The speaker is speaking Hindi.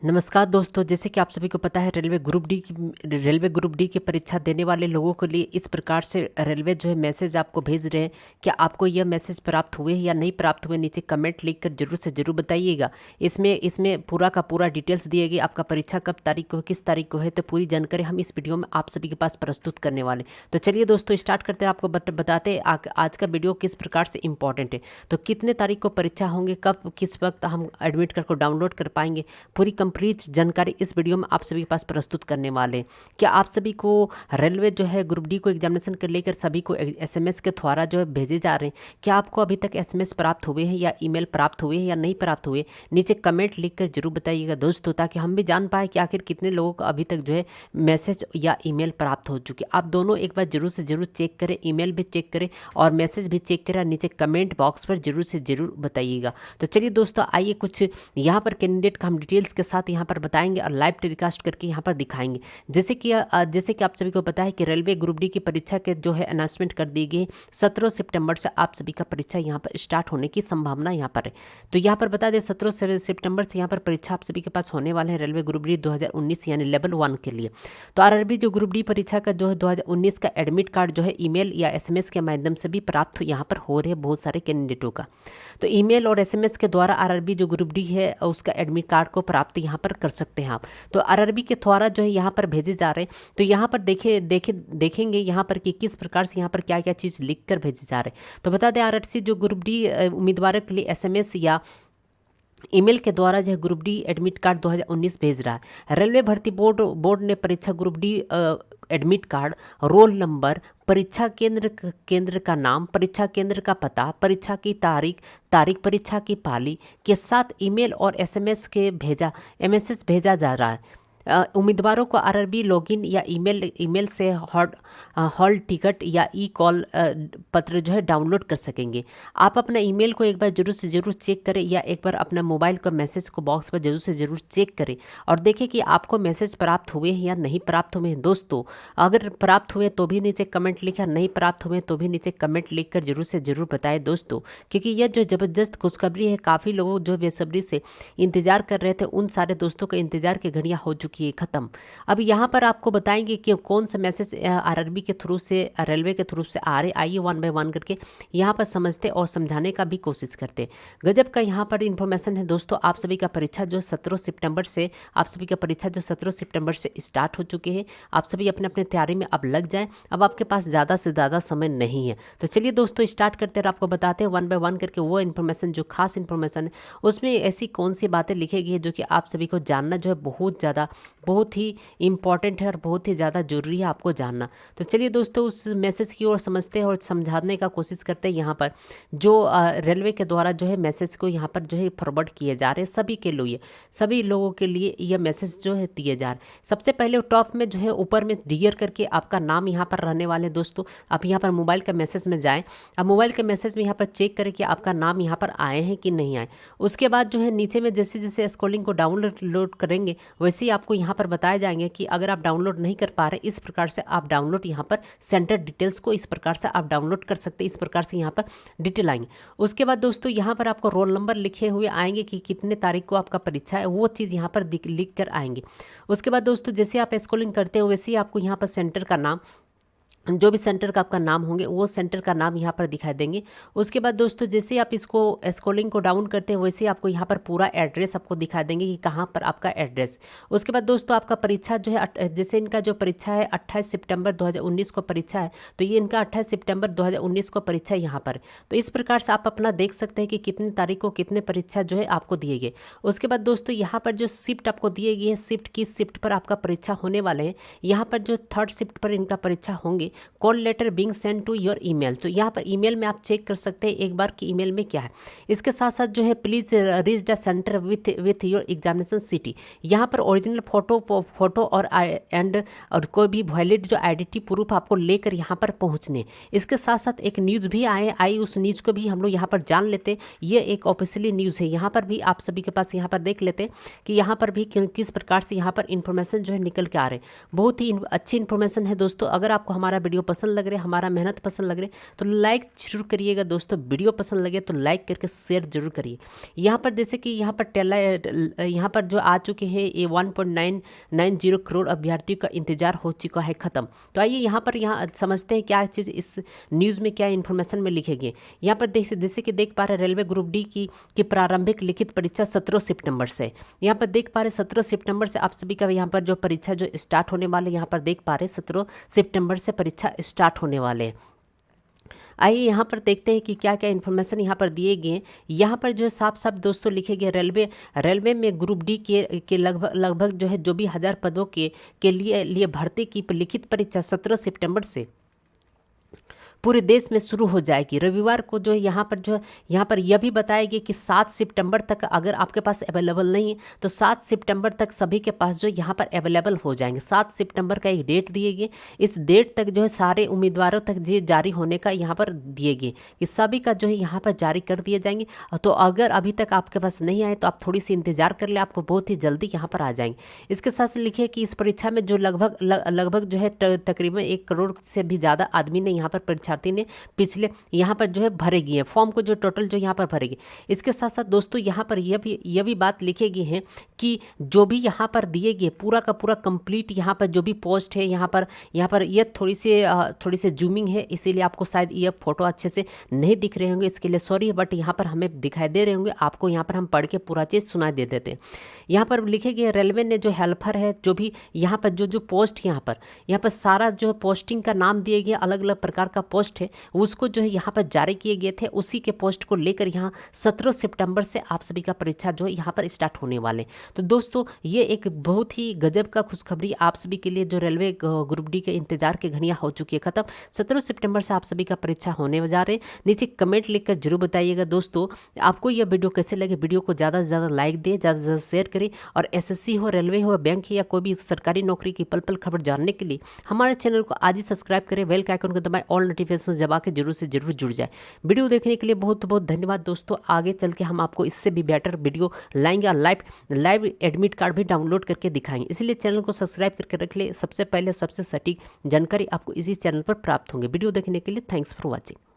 नमस्कार दोस्तों, जैसे कि आप सभी को पता है रेलवे ग्रुप डी की परीक्षा देने वाले लोगों के लिए इस प्रकार से रेलवे जो है मैसेज आपको भेज रहे हैं। क्या आपको यह मैसेज प्राप्त हुए या नहीं प्राप्त हुए, नीचे कमेंट लिख कर जरूर से जरूर बताइएगा। इसमें पूरा का पूरा डिटेल्स दिए गए, आपका परीक्षा कब तारीख को है, किस तारीख को है, तो पूरी जानकारी हम इस वीडियो में आप सभी के पास प्रस्तुत करने वाले। तो चलिए दोस्तों स्टार्ट करते हैं। आपको बताते हैं आज का वीडियो किस प्रकार से इंपॉर्टेंट है। तो कितने तारीख को परीक्षा होंगे, कब किस वक्त हम एडमिट कार्ड को डाउनलोड कर पाएंगे, पूरी कंप्लीट जानकारी इस वीडियो में आप सभी के पास प्रस्तुत करने वाले हैं। क्या आप सभी को रेलवे जो है ग्रुप डी को एग्जामिनेशन कर लेकर सभी को एसएमएस के द्वारा जो है भेजे जा रहे हैं, क्या आपको अभी तक एसएमएस प्राप्त हुए हैं या ईमेल प्राप्त हुए हैं या नहीं प्राप्त हुए, नीचे कमेंट लिखकर जरूर बताइएगा दोस्तों, ताकि हम भी जान पाए कि आखिर कितने लोगों को अभी तक जो है मैसेज या ईमेल प्राप्त हो चुके। आप दोनों एक बार जरूर से जरूर चेक करें, ईमेल भी चेक करें और मैसेज भी चेक करें, नीचे कमेंट बॉक्स पर जरूर से जरूर बताइएगा। तो चलिए दोस्तों, आइए कुछ यहाँ पर कैंडिडेट का हम डिटेल्स के साथ यहाँ पर बताएंगे और लाइव टेलीकास्ट करके यहाँ पर दिखाएंगे। जैसे कि आप सभी को पता है कि रेलवे ग्रुप डी की परीक्षा के जो है अनाउंसमेंट कर दी गई। 17 सितंबर से आप सभी का परीक्षा यहाँ पर स्टार्ट होने की संभावना यहाँ पर है। तो यहाँ पर बता दें 17 सितंबर से यहाँ पर परीक्षा आप सभी के पास होने वाले हैं रेलवे ग्रुप डी 2019 यानी लेवल 1 के लिए। तो आरआरबी जो ग्रुप डी परीक्षा का जो है 2019 का एडमिट कार्ड जो है ईमेल या एसएमएस के माध्यम से भी प्राप्त यहाँ पर हो रहे हैं बहुत सारे कैंडिडेटों का। तो ईमेल और एसएमएस के द्वारा आरआरबी जो ग्रुप डी है उसका एडमिट कार्ड को प्राप्त यहाँ पर कर सकते हैं आप। तो आरआरबी के द्वारा जो है यहाँ पर भेजे जा रहे हैं। तो यहाँ पर देखेंगे यहाँ पर कि किस प्रकार से यहाँ पर क्या क्या चीज़ लिख कर भेजे जा रहे हैं। तो बता दें आरआरसी जो ग्रुप डी उम्मीदवारों के लिए एसएमएस या ईमेल के द्वारा जो है ग्रुप डी एडमिट कार्ड 2019 भेज रहा है। रेलवे भर्ती बोर्ड ने परीक्षा group D admit card, roll number, परीक्षा केंद्र का नाम, परीक्षा केंद्र का पता, परीक्षा की तारीख परीक्षा की पाली के साथ ईमेल और एसएमएस मैसेज भेजा जा रहा है। उम्मीदवारों को आरआरबी लॉगिन या ईमेल से हॉल टिकट या ई कॉल पत्र जो है डाउनलोड कर सकेंगे। आप अपना ईमेल को एक बार जरूर से जरूर चेक करें या एक बार अपना मोबाइल का मैसेज को बॉक्स पर जरूर से जरूर चेक करें और देखें कि आपको मैसेज प्राप्त हुए हैं या नहीं प्राप्त हुए हैं। दोस्तों अगर प्राप्त हुए तो भी नीचे कमेंट लिखें, नहीं प्राप्त हुए तो भी नीचे कमेंट लिख कर जरूर से जरूर बताएं दोस्तों, क्योंकि यह जो ज़बरदस्त खुशखबरी है, काफ़ी लोग जो बेसब्री से इंतजार कर रहे थे उन सारे दोस्तों का इंतजार की घड़ियाँ हो चुकी है खत्म। अब यहाँ पर आपको बताएंगे कि कौन सा मैसेज आरआरबी के थ्रू से रेलवे के थ्रू से आ रहे। आइए वन बाय वन करके यहाँ पर समझते और समझाने का भी कोशिश करते। गजब का यहाँ पर इन्फॉर्मेशन है दोस्तों। आप सभी का परीक्षा जो 17 सितंबर से स्टार्ट हो चुके हैं। आप सभी अपने अपने तैयारी में अब लग जाएं। अब आपके पास ज़्यादा से ज़्यादा समय नहीं है। तो चलिए दोस्तों स्टार्ट करते हैं और आपको बताते हैं वन बाय वन करके वो इन्फॉर्मेशन जो खास इन्फॉर्मेशन है उसमें ऐसी कौन सी बातें लिखी गई है जो कि आप सभी को जानना जो है बहुत ही इम्पॉर्टेंट है और बहुत ही ज़्यादा जरूरी है आपको जानना। तो चलिए दोस्तों उस मैसेज की ओर समझते हैं और समझाने का कोशिश करते हैं। यहाँ पर जो रेलवे के द्वारा जो है मैसेज को यहाँ पर जो है फॉरवर्ड किए जा रहे हैं सभी लोगों के लिए यह मैसेज जो है दिए जा रहे हैं। सबसे पहले टॉप में जो है ऊपर में डियर करके आपका नाम यहाँ पर रहने वाले दोस्तों। आप यहाँ पर मोबाइल का मैसेज में जाएँ। अब मोबाइल के मैसेज में यहाँ पर चेक करें कि आपका नाम यहाँ पर आए हैं कि नहीं आए। उसके बाद जो है नीचे में जैसे जैसे स्क्रॉलिंग को डाउनलोड करेंगे वैसे ही आपको यहाँ पर बताए जाएंगे कि अगर आप डाउनलोड नहीं कर पा रहे इस प्रकार से आप डाउनलोड यहाँ पर सेंटर डिटेल्स को इस प्रकार से आप डाउनलोड कर सकते हैं। इस प्रकार से यहाँ पर डिटेल आएंगे। उसके बाद दोस्तों यहाँ पर आपको रोल नंबर लिखे हुए आएंगे कि कितने तारीख को आपका परीक्षा है, वो चीज़ यहाँ पर लिख कर आएंगे। उसके बाद दोस्तों जैसे आप स्क्रॉलिंग करते हो वैसे ही आपको यहाँ पर सेंटर का नाम, जो भी सेंटर का आपका नाम होंगे वो सेंटर का नाम यहाँ पर दिखाई देंगे। उसके बाद दोस्तों जैसे आप इसको स्क्रॉलिंग को डाउन करते हैं वैसे आपको यहाँ पर पूरा एड्रेस आपको दिखाई देंगे कि कहाँ पर आपका एड्रेस। उसके बाद दोस्तों आपका परीक्षा जो है जैसे इनका जो परीक्षा है 28 सितंबर 2019 को परीक्षा है, तो ये इनका 28 सितंबर 2019 को परीक्षा यहाँ पर। तो इस प्रकार से आप अपना देख सकते हैं कि कितनी तारीख को कितने परीक्षा जो है आपको दिए गए। उसके बाद दोस्तों यहाँ पर जो शिफ्ट आपको दिए गए हैं, शिफ्ट किस शिफ्ट पर आपका परीक्षा होने वाले हैं, यहाँ पर जो 3rd शिफ्ट पर इनका परीक्षा होंगे। Call letter being send to your email, तो यहाँ पर ईमेल में आप चेक कर सकते हैं एक बार कि ईमेल में क्या है। इसके साथ साथ जो है please reach the centre with your examination city, यहाँ पर ओरिजिनल फोटो और कोई भी वैलिड जो आइडेंटिटी प्रूफ आपको लेकर यहाँ पर पहुँचने। इसके साथ साथ एक न्यूज़ भी आई उस न्यूज़ को भी हम लोग यहाँ पर जान लेते हैं। ये एक ऑफिशियली न्यूज़ है, यहाँ पर भी आप सभी के पास यहाँ पर देख लेते हैं कि यहाँ पर भी किस प्रकार से यहाँ पर इन्फॉर्मेशन जो है निकल के आ रहे हैं। बहुत ही अच्छी इन्फॉर्मेशन है दोस्तों। अगर आपको हमारा वीडियो पसंद लग रहा है, हमारा मेहनत पसंद लग रहा है तो लाइक जरूर करिएगा दोस्तों। वीडियो पसंद लगे तो लाइक करके शेयर जरूर करिए। यहाँ पर जैसे कि यहाँ पर जो आ चुके हैं ये 1.990 करोड़ अभ्यर्थियों का इंतजार हो चुका है खत्म। तो आइए यहाँ समझते हैं क्या चीज़ इस न्यूज़ में क्या इन्फॉर्मेशन में लिखे गए। यहाँ पर जैसे कि देख पा रहे रेलवे ग्रुप डी की प्रारंभिक लिखित परीक्षा 17 सितंबर से। यहाँ पर देख पा रहे 17 सितंबर से आप सभी का यहाँ पर जो परीक्षा जो स्टार्ट होने वाले, यहाँ पर देख पा रहे 17 सितंबर से परीक्षा स्टार्ट होने वाले हैं। आइए यहाँ पर देखते हैं कि क्या क्या इन्फॉर्मेशन यहाँ पर दिए गए। यहाँ पर जो साफ साफ दोस्तों लिखे गए रेलवे में ग्रुप डी के लगभग जो है जो भी 1000 पदों के लिए भर्ती की लिखित परीक्षा 17 सितंबर से पूरे देश में शुरू हो जाएगी। रविवार को जो यहाँ पर यह भी बताया गया कि 7 सितंबर तक अगर आपके पास अवेलेबल नहीं है तो 7 सितंबर तक सभी के पास जो यहाँ पर अवेलेबल हो जाएंगे। 7 सितंबर का एक डेट दिए गए, इस डेट तक जो है सारे उम्मीदवारों तक जो जारी होने का यहाँ पर दिए गए कि सभी का जो है यहाँ पर जारी कर दिए जाएंगे। तो अगर अभी तक आपके पास नहीं आए तो आप थोड़ी सी इंतजार कर ले, आपको बहुत ही जल्दी यहाँ पर आ जाएंगे। इसके साथ लिखिए कि इस परीक्षा में जो लगभग जो है तकरीबन 1 करोड़ से भी ज़्यादा आदमी ने यहाँ पर परीक्षार्थी ने पिछले यहाँ पर जो है भरेगी है फॉर्म को जो टोटल जो यहाँ पर भरेगी। इसके साथ साथ दोस्तों यहाँ पर यह भी बात लिखेगी है कि जो भी यहाँ पर दिए गए पूरा का पूरा कंप्लीट यहाँ पर जो भी पोस्ट है यहाँ पर ये थोड़ी सी जूमिंग है, इसीलिए आपको शायद ये फोटो अच्छे से नहीं दिख रहे होंगे, इसके लिए सॉरी, बट यहाँ पर हमें दिखाई दे रहे होंगे। आपको यहाँ पर हम पढ़ के पूरा चीज़ सुना दे देते हैं। यहाँ पर लिखे गए रेलवे ने जो हेल्पर है जो भी यहाँ पर जो पोस्ट यहाँ पर सारा जो पोस्टिंग का नाम दिए गए, अलग अलग प्रकार का पोस्ट है उसको जो है यहाँ पर जारी किए गए थे। उसी के पोस्ट को लेकर यहाँ 17 सितंबर से आप सभी का परीक्षा जो है यहाँ पर स्टार्ट होने वाले। तो दोस्तों ये एक बहुत ही गजब का खुशखबरी आप सभी के लिए, जो रेलवे ग्रुप डी के इंतजार की घड़ियाँ हो चुकी है खत्म। 17 सितंबर से आप सभी का परीक्षा होने जा रहे हैं। नीचे कमेंट लिखकर जरूर बताइएगा दोस्तों आपको यह वीडियो कैसे लगे। वीडियो को ज़्यादा से ज़्यादा लाइक दें, ज़्यादा से ज़्यादा शेयर करें और एसएससी हो, रेलवे हो, बैंक या कोई भी सरकारी नौकरी की पल पल खबर जानने के लिए हमारे चैनल को आज ही सब्सक्राइब करें, बेल के आइकन को दबाएं, ऑल नोटिफिकेशन दबा के जरूर से जरूर जुड़ जाए। वीडियो देखने के लिए बहुत बहुत धन्यवाद दोस्तों। आगे चल के हम आपको इससे भी बेटर वीडियो लाएंगे और लाइव एडमिट कार्ड भी डाउनलोड करके दिखाएंगे, इसलिए चैनल को सब्सक्राइब करके रख ले। सबसे पहले सबसे सटीक जानकारी आपको इसी चैनल पर प्राप्त होंगे। वीडियो देखने के लिए थैंक्स फॉर वॉचिंग।